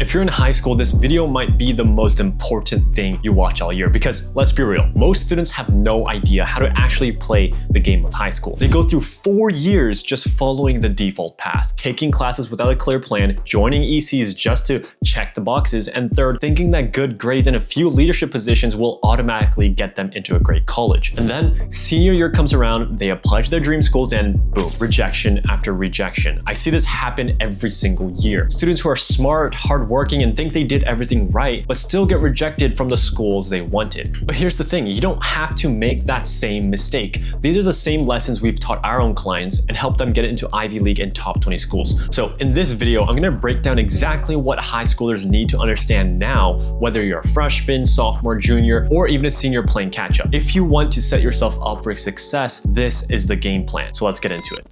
If you're in high school, this video might be the most important thing you watch all year because let's be real, most students have no idea how to actually play the game of high school. They go through 4 years just following the default path, taking classes without a clear plan, joining ECs just to check the boxes, and third, thinking that good grades and a few leadership positions will automatically get them into a great college. And then senior year comes around, they apply to their dream schools and boom, rejection after rejection. I see this happen every single year. Students who are smart, hardworking, and think they did everything right, but still get rejected from the schools they wanted. But here's the thing, you don't have to make that same mistake. These are the same lessons we've taught our own clients and help them get into Ivy League and top 20 schools. So in this video, I'm gonna break down exactly what high schoolers need to understand now, whether you're a freshman, sophomore, junior, or even a senior playing catch up. If you want to set yourself up for success, this is the game plan. So let's get into it.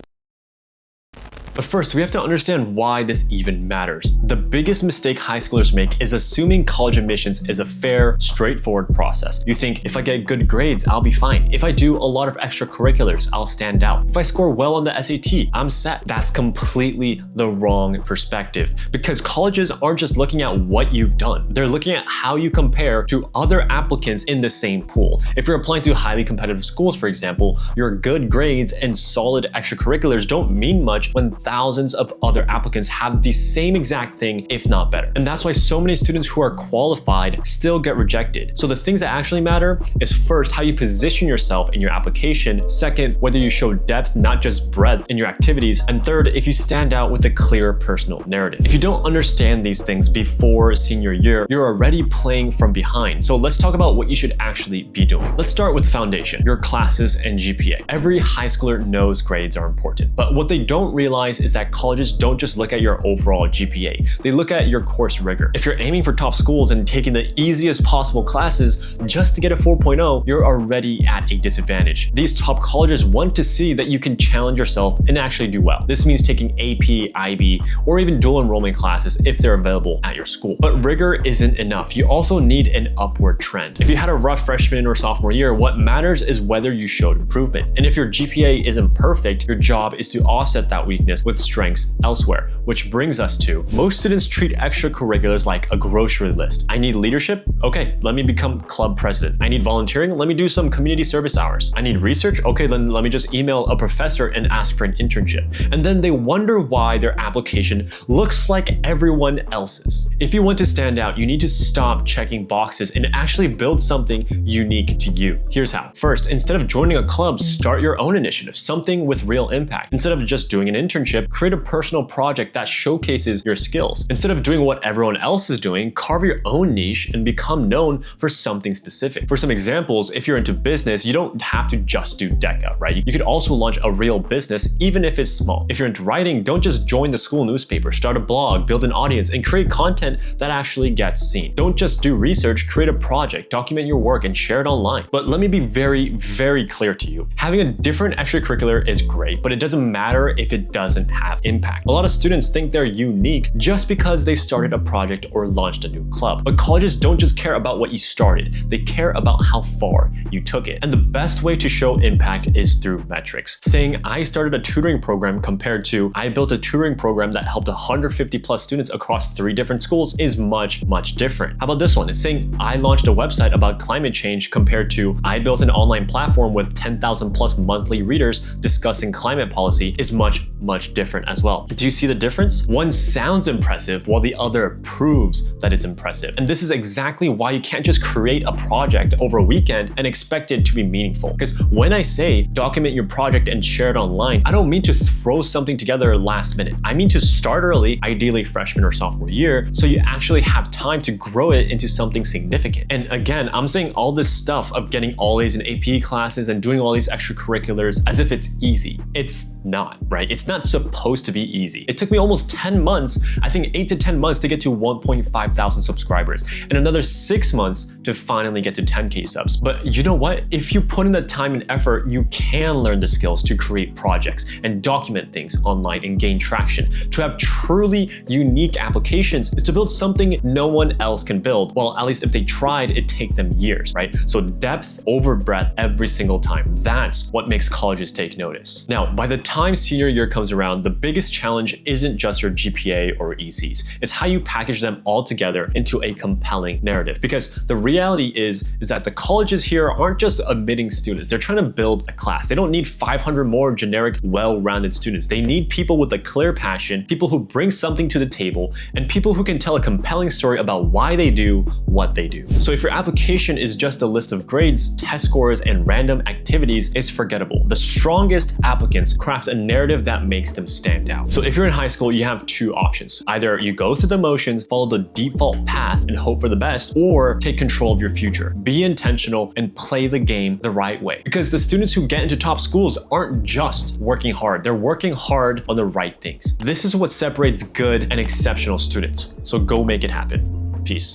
But first, we have to understand why this even matters. The biggest mistake high schoolers make is assuming college admissions is a fair, straightforward process. You think, if I get good grades, I'll be fine. If I do a lot of extracurriculars, I'll stand out. If I score well on the SAT, I'm set. That's completely the wrong perspective because colleges aren't just looking at what you've done. They're looking at how you compare to other applicants in the same pool. If you're applying to highly competitive schools, for example, your good grades and solid extracurriculars don't mean much when thousands of other applicants have the same exact thing, if not better. And that's why so many students who are qualified still get rejected. So the things that actually matter is first, how you position yourself in your application. Second, whether you show depth, not just breadth in your activities. And third, if you stand out with a clear personal narrative. If you don't understand these things before senior year, you're already playing from behind. So let's talk about what you should actually be doing. Let's start with foundation, your classes and GPA. Every high schooler knows grades are important, but what they don't realize is that colleges don't just look at your overall GPA. They look at your course rigor. If you're aiming for top schools and taking the easiest possible classes just to get a 4.0, you're already at a disadvantage. These top colleges want to see that you can challenge yourself and actually do well. This means taking AP, IB, or even dual enrollment classes if they're available at your school. But rigor isn't enough. You also need an upward trend. If you had a rough freshman or sophomore year, what matters is whether you showed improvement. And if your GPA isn't perfect, your job is to offset that weakness with strengths elsewhere, which brings us to most students treat extracurriculars like a grocery list. I need leadership? Okay, let me become club president. I need volunteering? Let me do some community service hours. I need research? Okay, then let me just email a professor and ask for an internship. And then they wonder why their application looks like everyone else's. If you want to stand out, you need to stop checking boxes and actually build something unique to you. Here's how. First, instead of joining a club, start your own initiative, something with real impact. Instead of just doing an internship, create a personal project that showcases your skills. Instead of doing what everyone else is doing, carve your own niche and become known for something specific. For some examples, if you're into business, you don't have to just do DECA, right? You could also launch a real business, even if it's small. If you're into writing, don't just join the school newspaper, start a blog, build an audience, and create content that actually gets seen. Don't just do research, create a project, document your work, and share it online. But let me be very, very clear to you. Having a different extracurricular is great, but it doesn't matter if it doesn't have impact. A lot of students think they're unique just because they started a project or launched a new club. But colleges don't just care about what you started, they care about how far you took it. And the best way to show impact is through metrics. Saying I started a tutoring program compared to I built a tutoring program that helped 150 plus students across 3 different schools is much, much different. How about this one? It's saying I launched a website about climate change compared to I built an online platform with 10,000 plus monthly readers discussing climate policy is much, much different as well. Do you see the difference? One sounds impressive while the other proves that it's impressive. And this is exactly why you can't just create a project over a weekend and expect it to be meaningful. Because when I say document your project and share it online, I don't mean to throw something together last minute. I mean to start early, ideally freshman or sophomore year, so you actually have time to grow it into something significant. And again, I'm saying all this stuff of getting all A's in AP classes and doing all these extracurriculars as if it's easy. It's not, right? It's not supposed to be easy. It took me almost 10 months, I think 8 to 10 months to get to 1.5 thousand subscribers and another 6 months to finally get to 10K subs. But you know what? If you put in the time and effort, you can learn the skills to create projects and document things online and gain traction. To have truly unique applications is to build something no one else can build. Well, at least if they tried, it'd take them years, right? So depth over breadth every single time. That's what makes colleges take notice. Now, by the time senior year comes around, around, the biggest challenge isn't just your GPA or ECs. It's how you package them all together into a compelling narrative. Because the reality is that the colleges here aren't just admitting students. They're trying to build a class. They don't need 500 more generic, well-rounded students. They need people with a clear passion, people who bring something to the table, and people who can tell a compelling story about why they do what they do. So if your application is just a list of grades, test scores, and random activities, it's forgettable. The strongest applicants craft a narrative that makes them stand out. So if you're in high school, you have two options. Either you go through the motions, follow the default path, and hope for the best, or take control of your future. Be intentional and play the game the right way. Because the students who get into top schools aren't just working hard, they're working hard on the right things. This is what separates good and exceptional students. So go make it happen. Peace.